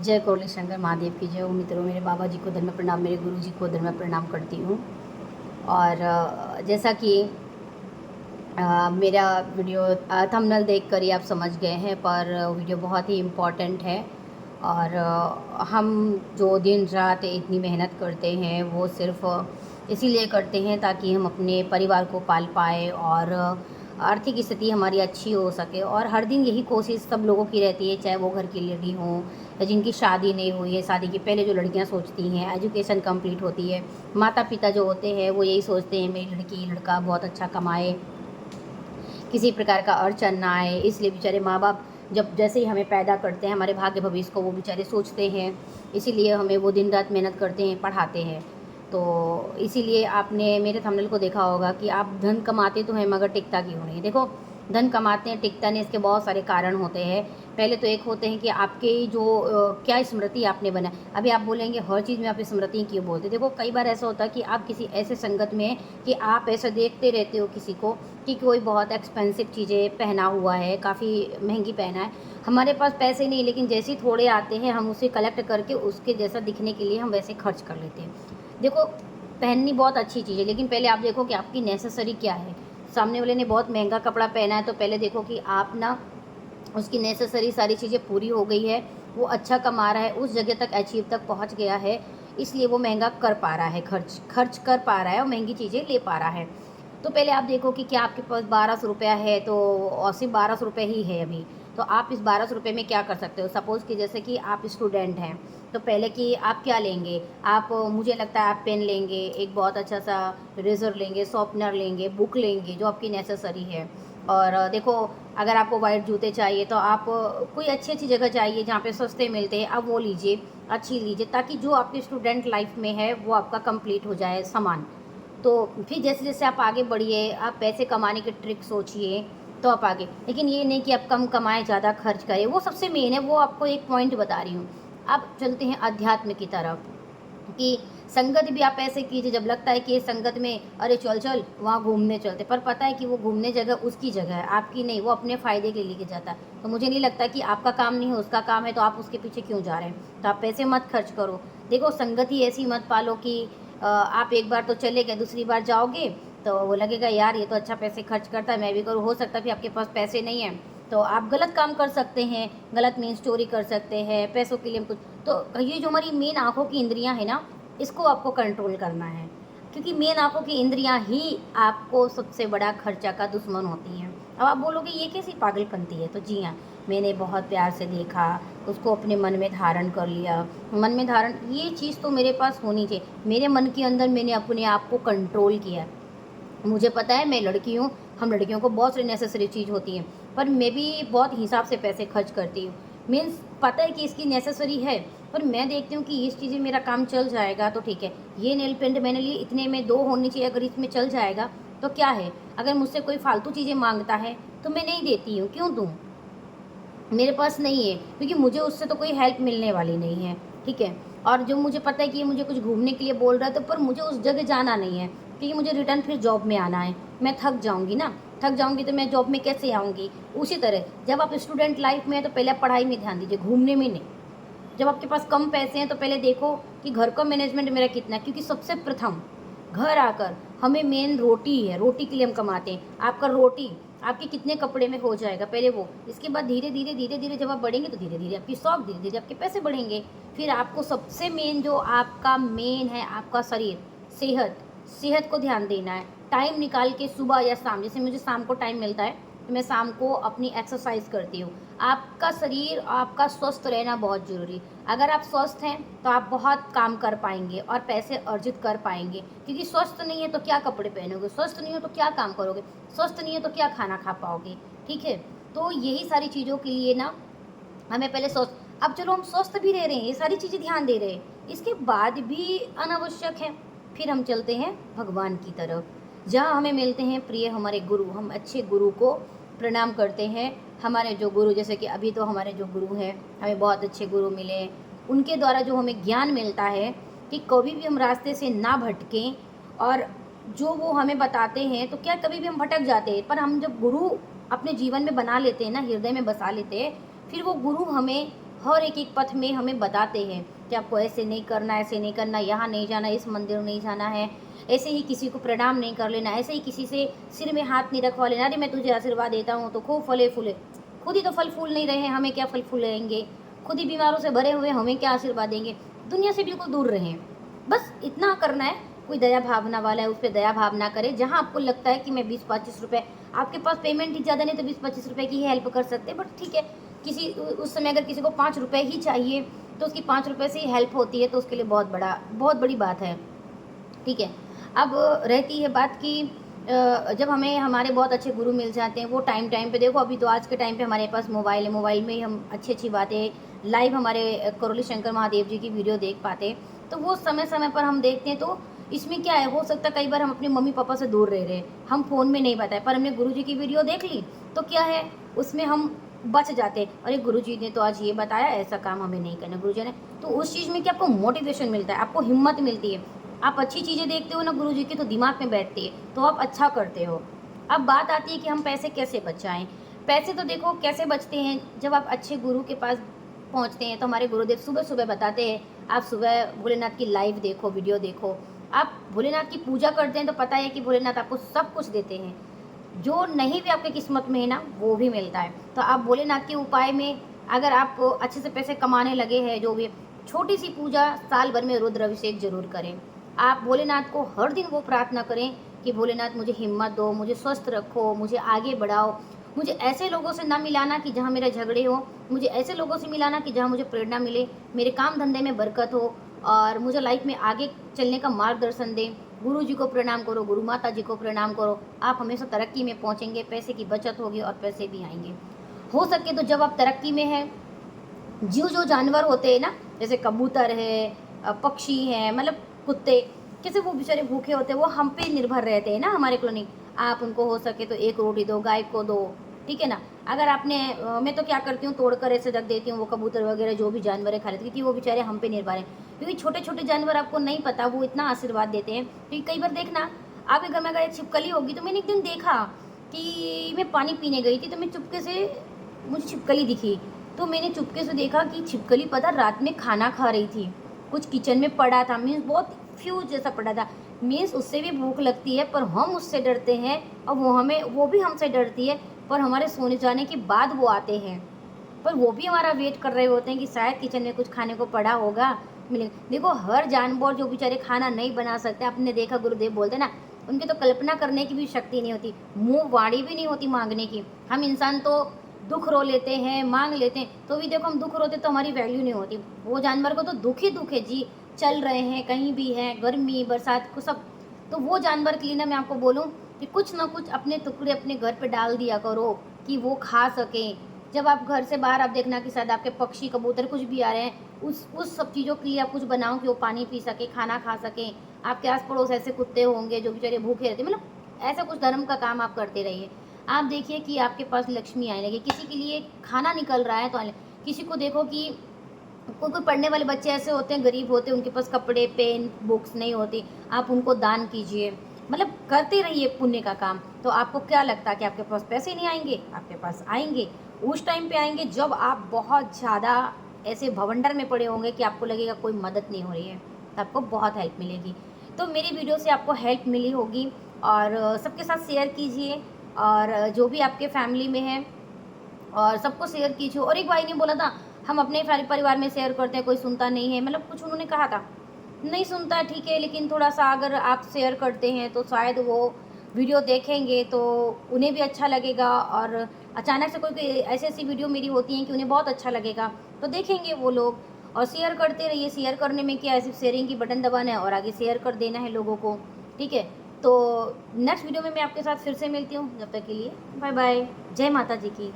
जय कौली शंकर महादेव की जय हो। मित्रों, मेरे बाबा जी को धर्म प्रणाम, मेरे गुरु जी को धर्म प्रणाम करती हूँ। और जैसा कि मेरा वीडियो थंबनेल देख कर ही आप समझ गए हैं, पर वीडियो बहुत ही इम्पोर्टेंट है। और हम जो दिन रात इतनी मेहनत करते हैं वो सिर्फ इसीलिए करते हैं ताकि हम अपने परिवार को पाल पाए और आर्थिक स्थिति हमारी अच्छी हो सके। और हर दिन यही कोशिश सब लोगों की रहती है, चाहे वो घर की लेडी हों या जिनकी शादी नहीं हुई है। शादी के पहले जो लड़कियां सोचती हैं, एजुकेशन कंप्लीट होती है, माता पिता जो होते हैं वो यही सोचते हैं मेरी लड़की लड़का बहुत अच्छा कमाए, किसी प्रकार का अड़चन ना आए। इसलिए बेचारे माँ बाप जब जैसे ही हमें पैदा करते हैं, हमारे भाग्य भविष्य को वो बेचारे सोचते हैं, इसीलिए हमें वो दिन रात मेहनत करते हैं, पढ़ाते हैं। तो इसीलिए आपने मेरे थंबनेल को देखा होगा कि आप धन कमाते तो हैं मगर टिकता क्यों नहीं। देखो, धन कमाते हैं टिकता नहीं, इसके बहुत सारे कारण होते हैं। पहले तो एक होते हैं कि आपके जो क्या स्मृति आपने बना। अभी आप बोलेंगे हर चीज़ में आप स्मृति क्यों बोलते। देखो, कई बार ऐसा होता है कि आप किसी ऐसे संगत में हैं कि आप ऐसा देखते रहते हो किसी को कि कोई बहुत एक्सपेंसिव चीज़ें पहना हुआ है, काफ़ी महंगी पहना है। हमारे पास पैसे नहीं, लेकिन जैसे ही थोड़े आते हैं हम उसे कलेक्ट करके उसके जैसा दिखने के लिए हम वैसे खर्च कर लेते हैं। देखो, पहननी बहुत अच्छी चीज़ है, लेकिन पहले आप देखो कि आपकी नेसेसरी क्या है। सामने वाले ने बहुत महंगा कपड़ा पहना है तो पहले देखो कि आप ना उसकी नेसेसरी सारी चीज़ें पूरी हो गई है, वो अच्छा कमा रहा है, उस जगह तक अचीव तक पहुंच गया है, इसलिए वो महंगा कर पा रहा है, खर्च कर पा रहा है और महंगी चीज़ें ले पा रहा है। तो पहले आप देखो कि क्या आपके पास 1200 रुपया है, तो और सिर्फ 1200 रुपये ही है अभी, तो आप इस 1200 रुपये में क्या कर सकते हो। सपोज़ कि जैसे कि आप स्टूडेंट हैं, तो पहले कि आप क्या लेंगे। आप मुझे लगता है आप पेन लेंगे, एक बहुत अच्छा सा रेज़र लेंगे, शॉर्पनर लेंगे, बुक लेंगे जो आपकी नेसेसरी है। और देखो, अगर आपको वाइट जूते चाहिए तो आप कोई अच्छी जगह चाहिए जहाँ पे सस्ते मिलते हैं, आप वो लीजिए, अच्छी लीजिए, ताकि जो आपकी स्टूडेंट लाइफ में है वो आपका कंप्लीट हो जाए सामान। तो फिर जैसे जैसे आप आगे बढ़िए, आप पैसे कमाने के ट्रिक सोचिए, तो आप आगे। लेकिन ये नहीं कि आप कम कमाएं ज़्यादा खर्च करें, वो सबसे मेन है, वो आपको एक पॉइंट बता रही हूँ। अब चलते हैं अध्यात्म की तरफ कि संगत भी आप ऐसे कीजिए जब लगता है कि संगत में अरे चल चल वहाँ घूमने चलते, पर पता है कि वो घूमने जगह उसकी जगह है, आपकी नहीं, वो अपने फ़ायदे के लिए लेके जाता है। तो मुझे नहीं लगता कि आपका काम नहीं है, उसका काम है, तो आप उसके पीछे क्यों जा रहे हैं। तो आप पैसे मत खर्च करो। देखो, संगत ही ऐसी मत पालो कि आप एक बार तो चले गए, दूसरी बार जाओगे तो वो लगेगा यार ये तो अच्छा पैसे खर्च करता है, मैं भी करूँ। हो सकता है कि आपके पास पैसे नहीं हैं तो आप गलत काम कर सकते हैं, गलत मीन्स चोरी कर सकते हैं पैसों के लिए कुछ। तो ये जो हमारी मेन आँखों की इंद्रियाँ हैं ना, इसको आपको कंट्रोल करना है, क्योंकि मेन आँखों की इंद्रियाँ ही आपको सबसे बड़ा खर्चा का दुश्मन होती हैं। अब आप बोलोगे ये कैसी पागलपंती है, तो जी हाँ, मैंने बहुत प्यार से देखा, उसको अपने मन में धारण कर लिया। मन में धारण, ये चीज़ तो मेरे पास होनी चाहिए। मेरे मन के अंदर मैंने अपने आप को कंट्रोल किया। मुझे पता है मैं लड़की हूँ, हम लड़कियों को बहुत सारी नेसेसरी चीज़ होती हैं, पर मैं भी बहुत हिसाब से पैसे खर्च करती हूँ। मीन्स पता है कि इसकी नेसेसरी है, पर मैं देखती हूँ कि इस चीज़ें मेरा काम चल जाएगा तो ठीक है। ये नेल पेंट मैंने लिए, इतने में 2 होनी चाहिए, अगर इसमें चल जाएगा तो क्या है। अगर मुझसे कोई फालतू चीज़ें मांगता है तो मैं नहीं देती हूँ, क्यों दूँ। मेरे पास नहीं है, क्योंकि मुझे उससे तो कोई हेल्प मिलने वाली नहीं है, ठीक है। और जो मुझे पता है कि ये मुझे कुछ घूमने के लिए बोल रहा है, तो पर मुझे उस जगह जाना नहीं है, क्योंकि मुझे रिटर्न फिर जॉब में आना है। मैं थक जाऊंगी ना, थक जाऊंगी तो मैं जॉब में कैसे आऊँगी। उसी तरह जब आप स्टूडेंट लाइफ में हैं तो पहले आप पढ़ाई में ध्यान दीजिए, घूमने में नहीं। जब आपके पास कम पैसे हैं तो पहले देखो कि घर का मैनेजमेंट मेरा कितना है, क्योंकि सबसे प्रथम घर आकर हमें मेन रोटी ही है, रोटी के लिए हम कमाते हैं। आपका रोटी आपके कितने कपड़े में हो जाएगा पहले वो, इसके बाद धीरे धीरे जब आप बढ़ेंगे तो धीरे धीरे आपकी शौक, धीरे धीरे आपके पैसे बढ़ेंगे। फिर आपको सबसे मेन जो आपका मेन है आपका शरीर, सेहत, सेहत को ध्यान देना है। टाइम निकाल के सुबह या शाम, जैसे मुझे शाम को टाइम मिलता है तो मैं शाम को अपनी एक्सरसाइज करती हूँ। आपका शरीर आपका स्वस्थ रहना बहुत ज़रूरी। अगर आप स्वस्थ हैं तो आप बहुत काम कर पाएंगे और पैसे अर्जित कर पाएंगे, क्योंकि स्वस्थ नहीं है तो क्या कपड़े पहनोगे, स्वस्थ नहीं हो तो क्या काम करोगे, स्वस्थ नहीं है तो क्या खाना खा पाओगे, ठीक है। तो यही सारी चीज़ों के लिए ना हमें पहले स्वस्थ, अब चलो हम स्वस्थ भी रह रहे हैं, ये सारी चीज़ें ध्यान दे रहे हैं, इसके बाद भी अनावश्यक है। फिर हम चलते हैं भगवान की तरफ, जहाँ हमें मिलते हैं प्रिय हमारे गुरु। हम अच्छे गुरु को प्रणाम करते हैं। हमारे जो गुरु, जैसे कि अभी तो हमारे जो गुरु हैं, हमें बहुत अच्छे गुरु मिले, उनके द्वारा जो हमें ज्ञान मिलता है कि कभी भी हम रास्ते से ना भटकें। और जो वो हमें बताते हैं, तो क्या कभी भी हम भटक जाते हैं, पर हम जब गुरु अपने जीवन में बना लेते हैं ना, हृदय में बसा लेते हैं, फिर वो गुरु हमें हर एक एक पथ में हमें बताते हैं कि आपको ऐसे नहीं करना, ऐसे नहीं करना, यहाँ नहीं जाना, इस मंदिर नहीं जाना है, ऐसे ही किसी को प्रणाम नहीं कर लेना, ऐसे ही किसी से सिर में हाथ नहीं रखवा लेना, अरे मैं तुझे आशीर्वाद देता हूँ तो खूब फले फूले। खुद ही तो फल फूल नहीं रहे हैं, हमें क्या फल फूलेंगे? खुद ही बीमारों से भरे हुए, हमें क्या आशीर्वाद देंगे? दुनिया से बिल्कुल दूर रहें, बस इतना करना है। कोई दया भावना वाला है उस पर दया भावना करें। जहाँ आपको लगता है कि मैं 20-25 रुपये, आपके पास पेमेंट ही ज़्यादा नहीं तो 20-25 रुपये की ही हेल्प कर सकते हैं, बट ठीक है, किसी उस समय अगर किसी को 5 रुपये ही चाहिए तो उसकी 5 रुपये से ही हेल्प होती है, तो उसके लिए बहुत बड़ी बात है, ठीक है। अब रहती है बात कि जब हमें हमारे बहुत अच्छे गुरु मिल जाते हैं, वो टाइम टाइम पे, देखो अभी तो आज के टाइम पे हमारे पास मोबाइल है, मोबाइल में ही हम अच्छी अच्छी बातें लाइव हमारे करोली शंकर महादेव जी की वीडियो देख पाते हैं, तो वो समय समय पर हम देखते हैं। तो इसमें क्या है, हो सकता है कई बार हम अपने मम्मी पापा से दूर रह रहे हैं, हम फ़ोन में नहीं बताए, पर हमने गुरु जी की वीडियो देख ली तो क्या है, उसमें हम बच जाते हैं। अरे गुरु जी ने तो आज ये बताया, ऐसा काम हमें नहीं करना गुरु जी ने, तो उस चीज़ में क्या आपको मोटिवेशन मिलता है, आपको हिम्मत मिलती है। आप अच्छी चीज़ें देखते हो ना गुरु जी की, तो दिमाग में बैठती है, तो आप अच्छा करते हो। अब बात आती है कि हम पैसे कैसे बचाएं। पैसे तो देखो कैसे बचते हैं, जब आप अच्छे गुरु के पास पहुंचते हैं तो हमारे गुरुदेव सुबह सुबह बताते हैं, आप सुबह भोलेनाथ की लाइव देखो, वीडियो देखो। आप भोलेनाथ की पूजा करते हैं तो पता है कि भोलेनाथ आपको सब कुछ देते हैं, जो नहीं भी आपके किस्मत में है ना वो भी मिलता है। तो आप भोलेनाथ के उपाय में अगर आप अच्छे से पैसे कमाने लगे हैं, जो भी छोटी सी पूजा साल भर में रुद्र अभिषेक जरूर करें। आप भोलेनाथ को हर दिन वो प्रार्थना करें कि भोलेनाथ मुझे हिम्मत दो, मुझे स्वस्थ रखो, मुझे आगे बढ़ाओ, मुझे ऐसे लोगों से ना मिलाना कि जहाँ मेरे झगड़े हो, मुझे ऐसे लोगों से मिलाना कि जहाँ मुझे प्रेरणा मिले, मेरे काम धंधे में बरकत हो और मुझे लाइफ में आगे चलने का मार्गदर्शन दें। गुरु जी को प्रणाम करो, गुरु माता जी को प्रणाम करो, आप हमेशा तरक्की में पहुँचेंगे, पैसे की बचत होगी और पैसे भी आएंगे। हो सके तो जब आप तरक्की में हैं, जो जानवर होते हैं ना, जैसे कबूतर है, पक्षी हैं, मतलब कुत्ते, कैसे वो बेचारे भूखे होते हैं, वो हम पे निर्भर रहते हैं ना हमारे कॉलोनी। आप उनको हो सके तो एक रोटी दो, गाय को दो, ठीक है ना। अगर आपने मैं तो क्या करती हूँ, तोड़कर ऐसे रख देती हूँ, वो कबूतर वगैरह जो भी जानवर है खा लेते, क्योंकि वो बेचारे हम पे निर्भर हैं। क्योंकि छोटे छोटे जानवर आपको नहीं पता वो इतना आशीर्वाद देते हैं। क्योंकि कई बार देखना, आपके घर में अगर एक छिपकली होगी, तो मैंने एक दिन देखा कि मैं पानी पीने गई थी, तो मैं चुपके से, मुझे छिपकली दिखी, तो मैंने चुपके से देखा कि छिपकली पता रात में खाना खा रही थी, कुछ किचन में पड़ा था, मीन्स बहुत फ्यूज जैसा पड़ा था। मीन्स उससे भी भूख लगती है, पर हम उससे डरते हैं और वो भी हमसे डरती है, पर हमारे सोने जाने के बाद वो आते हैं, पर वो भी हमारा वेट कर रहे होते हैं कि शायद किचन में कुछ खाने को पड़ा होगा, मिलेगा। देखो हर जानवर जो बेचारे खाना नहीं बना सकते, आपने देखा गुरुदेव बोलते ना, उनकी तो कल्पना करने की भी शक्ति नहीं होती, मुंह वाणी भी नहीं होती मांगने की। हम इंसान तो दुख रो लेते हैं, मांग लेते हैं, तो भी देखो हम दुख रोते तो हमारी वैल्यू नहीं होती। वो जानवर को तो दुख है जी, चल रहे हैं, कहीं भी हैं, गर्मी बरसात को सब, तो वो जानवर के लिए ना मैं आपको बोलूँ कि कुछ ना कुछ अपने टुकड़े अपने घर पे डाल दिया करो कि वो खा सकें। जब आप घर से बाहर आप देखना कि शायद आपके पक्षी कबूतर कुछ भी आ रहे हैं, उस सब चीज़ों के लिए आप कुछ बनाओ कि वो पानी पी सके, खाना खा सकें। आपके आस पड़ोस ऐसे कुत्ते होंगे जो बेचारे भूखे रहते, मतलब ऐसा कुछ धर्म का काम आप करते रहिए। आप देखिए कि आपके पास लक्ष्मी आने लगी, किसी के लिए खाना निकल रहा है तो आने, किसी को देखो कि कोई पढ़ने वाले बच्चे ऐसे होते हैं, गरीब होते हैं, उनके पास कपड़े पेन बुक्स नहीं होती, आप उनको दान कीजिए, मतलब करते रहिए पुण्य का काम। तो आपको क्या लगता है कि आपके पास पैसे नहीं आएंगे? आपके पास आएंगे, उस टाइम पे आएंगे जब आप बहुत ज़्यादा ऐसे भवंडर में पड़े होंगे कि आपको लगेगा कोई मदद नहीं हो रही है, तो आपको बहुत हेल्प मिलेगी। तो मेरी वीडियो से आपको हेल्प मिली होगी और सबके साथ शेयर कीजिए, और जो भी आपके फैमिली में है और सबको शेयर कीजिए। और एक भाई ने बोला था हम अपने परिवार में शेयर करते हैं, कोई सुनता नहीं है, मतलब कुछ उन्होंने कहा था, नहीं सुनता ठीक है, लेकिन थोड़ा सा अगर आप शेयर करते हैं तो शायद वो वीडियो देखेंगे तो उन्हें भी अच्छा लगेगा, और अचानक से कोई ऐसी ऐसी वीडियो मेरी होती हैं कि उन्हें बहुत अच्छा लगेगा तो देखेंगे वो लोग। और शेयर करते रहिए, शेयर करने में क्या है, सिर्फ शेयरिंग की बटन दबाना है और आगे शेयर कर देना है लोगों को, ठीक है। तो नेक्स्ट वीडियो में मैं आपके साथ फिर से मिलती हूँ, जब तक के लिए बाय बाय, जय माता जी की।